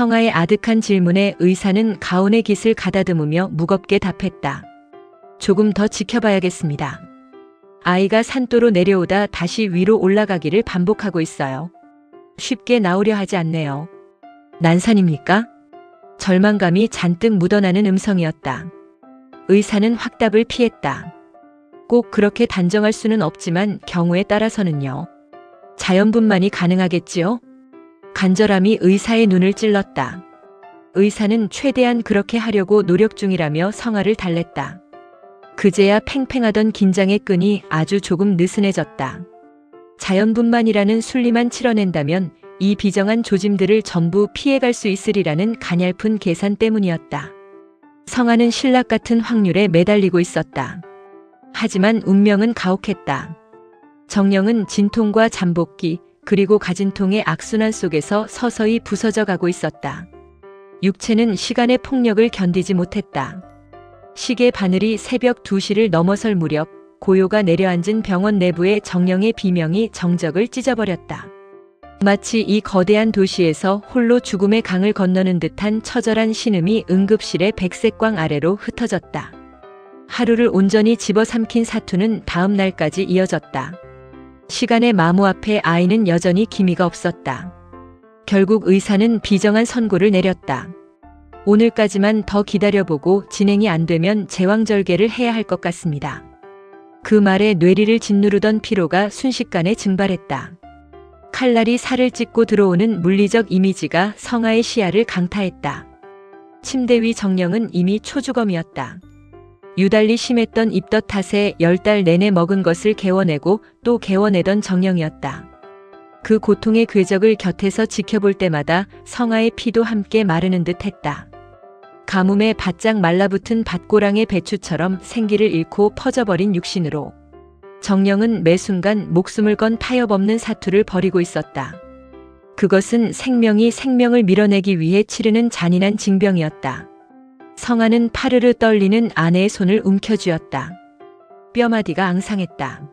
성아의 아득한 질문에 의사는 가운의 깃을 가다듬으며 무겁게 답했다. 조금 더 지켜봐야겠습니다. 아이가 산도로 내려오다 다시 위로 올라가기를 반복하고 있어요. 쉽게 나오려 하지 않네요. 난산입니까? 절망감이 잔뜩 묻어나는 음성이었다. 의사는 확답을 피했다. 꼭 그렇게 단정할 수는 없지만 경우에 따라서는요. 자연분만이 가능하겠지요? 간절함이 의사의 눈을 찔렀다. 의사는 최대한 그렇게 하려고 노력 중이라며 성아를 달랬다. 그제야 팽팽하던 긴장의 끈이 아주 조금 느슨해졌다. 자연분만이라는 순리만 치러낸다면 이 비정한 조짐들을 전부 피해갈 수 있으리라는 가냘픈 계산 때문이었다. 성아는 신락 같은 확률에 매달리고 있었다. 하지만 운명은 가혹했다. 정령은 진통과 잠복기 그리고 가진통의 악순환 속에서 서서히 부서져 가고 있었다. 육체는 시간의 폭력을 견디지 못했다. 시계 바늘이 새벽 2시를 넘어설 무렵 고요가 내려앉은 병원 내부의 정령의 비명이 정적을 찢어버렸다. 마치 이 거대한 도시에서 홀로 죽음의 강을 건너는 듯한 처절한 신음이 응급실의 백색광 아래로 흩어졌다. 하루를 온전히 집어삼킨 사투는 다음 날까지 이어졌다. 시간의 마모 앞에 아이는 여전히 기미가 없었다. 결국 의사는 비정한 선고를 내렸다. 오늘까지만 더 기다려보고 진행이 안 되면 제왕절개를 해야 할 것 같습니다. 그 말에 뇌리를 짓누르던 피로가 순식간에 증발했다. 칼날이 살을 찢고 들어오는 물리적 이미지가 성아의 시야를 강타했다. 침대 위 정령은 이미 초주검이었다. 유달리 심했던 입덧 탓에 10달 내내 먹은 것을 개워내고 또 개워내던 정령이었다. 그 고통의 궤적을 곁에서 지켜볼 때마다 성아의 피도 함께 마르는 듯 했다. 가뭄에 바짝 말라붙은 밭고랑의 배추처럼 생기를 잃고 퍼져버린 육신으로 정령은 매 순간 목숨을 건 타협 없는 사투를 벌이고 있었다. 그것은 생명이 생명을 밀어내기 위해 치르는 잔인한 징병이었다. 성아는 파르르 떨리는 아내의 손을 움켜쥐었다. 뼈마디가 앙상했다.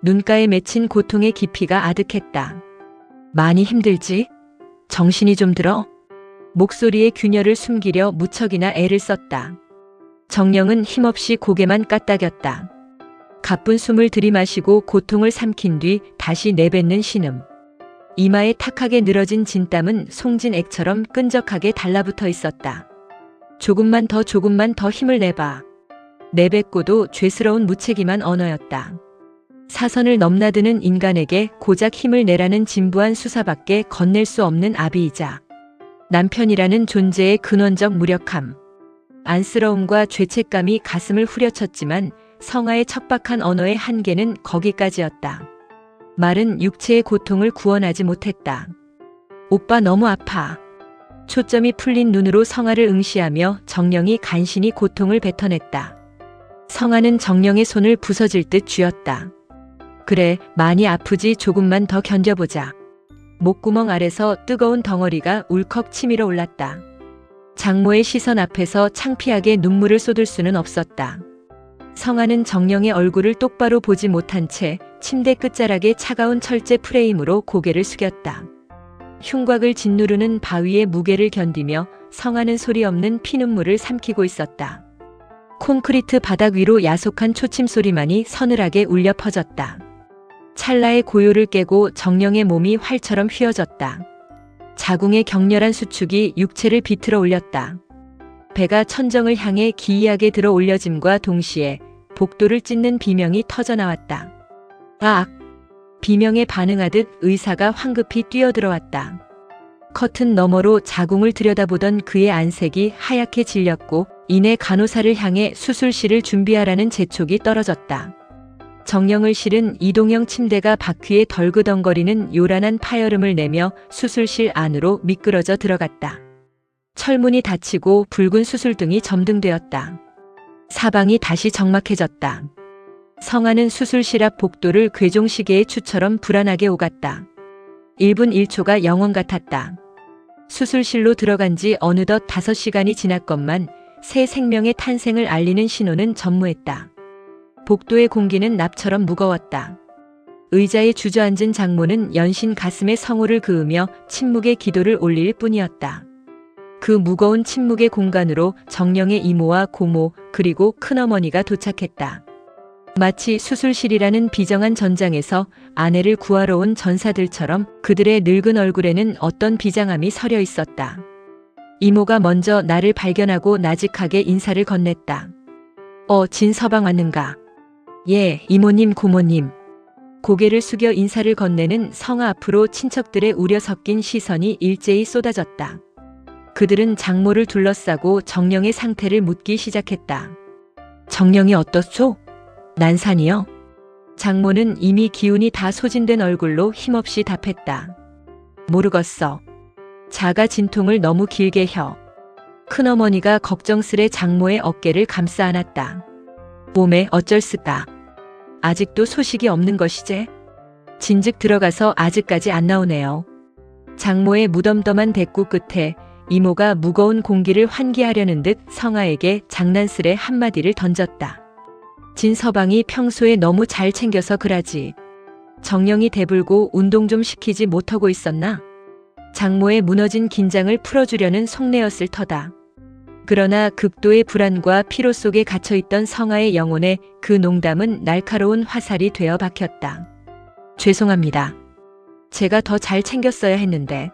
눈가에 맺힌 고통의 깊이가 아득했다. 많이 힘들지? 정신이 좀 들어? 목소리의 균열을 숨기려 무척이나 애를 썼다. 정령은 힘없이 고개만 까딱였다. 가쁜 숨을 들이마시고 고통을 삼킨 뒤 다시 내뱉는 신음. 이마에 탁하게 늘어진 진땀은 송진 액처럼 끈적하게 달라붙어 있었다. 조금만 더 힘을 내봐. 내뱉고도 죄스러운 무책임한 언어였다. 사선을 넘나드는 인간에게 고작 힘을 내라는 진부한 수사밖에 건넬 수 없는 아비이자 남편이라는 존재의 근원적 무력함. 안쓰러움과 죄책감이 가슴을 후려쳤지만 성아의 척박한 언어의 한계는 거기까지였다. 말은 육체의 고통을 구원하지 못했다. 오빠 너무 아파. 초점이 풀린 눈으로 성아를 응시하며 정령이 간신히 고통을 뱉어냈다. 성아는 정령의 손을 부서질 듯 쥐었다. 그래, 많이 아프지. 조금만 더 견뎌보자. 목구멍 아래서 뜨거운 덩어리가 울컥 치밀어 올랐다. 장모의 시선 앞에서 창피하게 눈물을 쏟을 수는 없었다. 성아는 정령의 얼굴을 똑바로 보지 못한 채 침대 끝자락의 차가운 철제 프레임으로 고개를 숙였다. 흉곽을 짓누르는 바위의 무게를 견디며 성아는 소리 없는 피눈물을 삼키고 있었다. 콘크리트 바닥 위로 야속한 초침 소리만이 서늘하게 울려 퍼졌다. 찰나의 고요를 깨고 정령의 몸이 활처럼 휘어졌다. 자궁의 격렬한 수축이 육체를 비틀어 올렸다. 배가 천정을 향해 기이하게 들어 올려짐과 동시에 복도를 찢는 비명이 터져나왔다. 아악! 비명에 반응하듯 의사가 황급히 뛰어들어왔다. 커튼 너머로 자궁을 들여다보던 그의 안색이 하얗게 질렸고 이내 간호사를 향해 수술실을 준비하라는 재촉이 떨어졌다. 정령을 실은 이동형 침대가 바퀴에 덜그덩거리는 요란한 파열음을 내며 수술실 안으로 미끄러져 들어갔다. 철문이 닫히고 붉은 수술등이 점등되었다. 사방이 다시 적막해졌다. 성아는 수술실 앞 복도를 괴종시계의 추처럼 불안하게 오갔다. 1분 1초가 영원 같았다. 수술실로 들어간 지 어느덧 5시간이 지났건만 새 생명의 탄생을 알리는 신호는 전무했다. 복도의 공기는 납처럼 무거웠다. 의자에 주저앉은 장모는 연신 가슴에 성호를 그으며 침묵의 기도를 올릴 뿐이었다. 그 무거운 침묵의 공간으로 정령의 이모와 고모 그리고 큰어머니가 도착했다. 마치 수술실이라는 비정한 전장에서 아내를 구하러 온 전사들처럼 그들의 늙은 얼굴에는 어떤 비장함이 서려 있었다. 이모가 먼저 나를 발견하고 나직하게 인사를 건넸다. 진서방 왔는가? 예, 이모님, 고모님. 고개를 숙여 인사를 건네는 성아 앞으로 친척들의 우려 섞인 시선이 일제히 쏟아졌다. 그들은 장모를 둘러싸고 정령의 상태를 묻기 시작했다. 정령이 어떻소? 난산이요? 장모는 이미 기운이 다 소진된 얼굴로 힘없이 답했다. 모르겠어. 자가 진통을 너무 길게 혀. 큰어머니가 걱정스레 장모의 어깨를 감싸 안았다. 몸에 어쩔쓰까. 아직도 소식이 없는 것이제? 진즉 들어가서 아직까지 안 나오네요. 장모의 무덤덤한 대꾸 끝에 이모가 무거운 공기를 환기하려는 듯 성아에게 장난스레 한마디를 던졌다. 진서방이 평소에 너무 잘 챙겨서 그러지. 정령이 대불고 운동 좀 시키지 못하고 있었나? 장모의 무너진 긴장을 풀어주려는 속내였을 터다. 그러나 극도의 불안과 피로 속에 갇혀있던 성아의 영혼에 그 농담은 날카로운 화살이 되어 박혔다. 죄송합니다. 제가 더 잘 챙겼어야 했는데.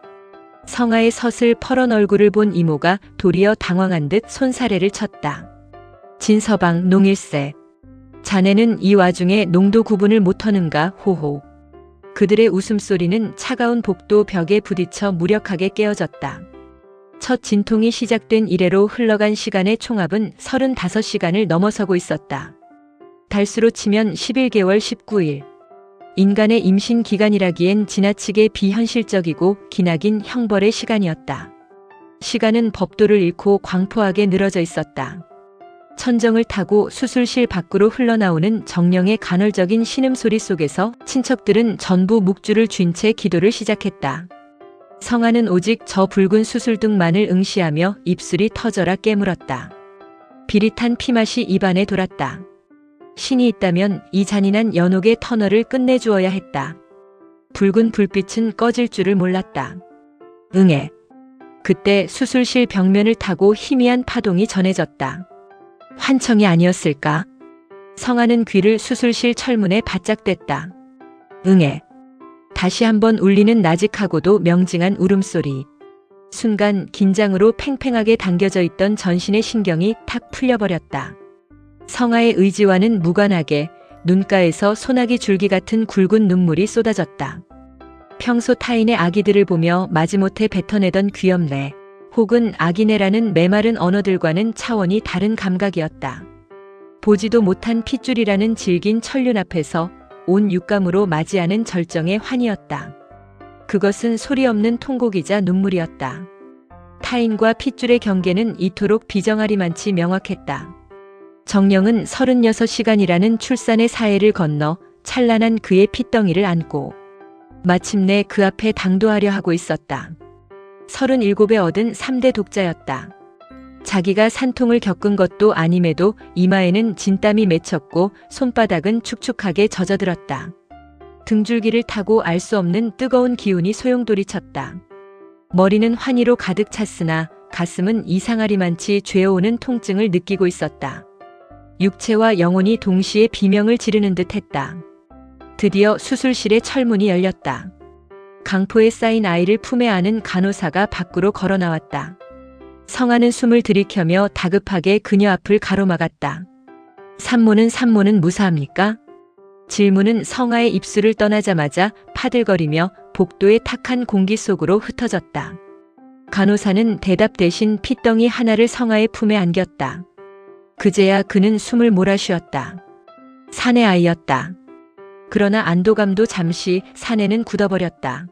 성아의 서슬 퍼런 얼굴을 본 이모가 도리어 당황한 듯 손사래를 쳤다. 진서방 농일세. 자네는 이 와중에 농도 구분을 못하는가 호호. 그들의 웃음소리는 차가운 복도 벽에 부딪혀 무력하게 깨어졌다. 첫 진통이 시작된 이래로 흘러간 시간의 총합은 35시간을 넘어서고 있었다. 달수로 치면 11개월 19일. 인간의 임신 기간이라기엔 지나치게 비현실적이고 기나긴 형벌의 시간이었다. 시간은 법도를 잃고 광포하게 늘어져 있었다. 천정을 타고 수술실 밖으로 흘러나오는 정령의 간헐적인 신음소리 속에서 친척들은 전부 묵주를 쥔 채 기도를 시작했다. 성아는 오직 저 붉은 수술등만을 응시하며 입술이 터져라 깨물었다. 비릿한 피맛이 입안에 돌았다. 신이 있다면 이 잔인한 연옥의 터널을 끝내주어야 했다. 붉은 불빛은 꺼질 줄을 몰랐다. 응애. 그때 수술실 벽면을 타고 희미한 파동이 전해졌다. 환청이 아니었을까? 성아는 귀를 수술실 철문에 바짝 댔다. 응애. 다시 한번 울리는 나직하고도 명징한 울음소리. 순간 긴장으로 팽팽하게 당겨져 있던 전신의 신경이 탁 풀려버렸다. 성아의 의지와는 무관하게 눈가에서 소나기 줄기 같은 굵은 눈물이 쏟아졌다. 평소 타인의 아기들을 보며 마지못해 뱉어내던 귀염내 혹은 아기네라는 메마른 언어들과는 차원이 다른 감각이었다. 보지도 못한 핏줄이라는 질긴 천륜 앞에서 온 육감으로 맞이하는 절정의 환희였다. 그것은 소리 없는 통곡이자 눈물이었다. 타인과 핏줄의 경계는 이토록 비정하리만치 명확했다. 정령은 36시간이라는 출산의 사해를 건너 찬란한 그의 핏덩이를 안고 마침내 그 앞에 당도하려 하고 있었다. 37에 얻은 3대 독자였다. 자기가 산통을 겪은 것도 아님에도 이마에는 진땀이 맺혔고 손바닥은 축축하게 젖어들었다. 등줄기를 타고 알 수 없는 뜨거운 기운이 소용돌이쳤다. 머리는 환희로 가득 찼으나 가슴은 이상하리만치 죄어오는 통증을 느끼고 있었다. 육체와 영혼이 동시에 비명을 지르는 듯 했다. 드디어 수술실의 철문이 열렸다. 강포에 쌓인 아이를 품에 안은 간호사가 밖으로 걸어 나왔다. 성아는 숨을 들이켜며 다급하게 그녀 앞을 가로막았다. 산모는 무사합니까? 질문은 성아의 입술을 떠나자마자 파들거리며 복도의 탁한 공기 속으로 흩어졌다. 간호사는 대답 대신 핏덩이 하나를 성아의 품에 안겼다. 그제야 그는 숨을 몰아쉬었다. 사내 아이였다. 그러나 안도감도 잠시 사내는 굳어버렸다.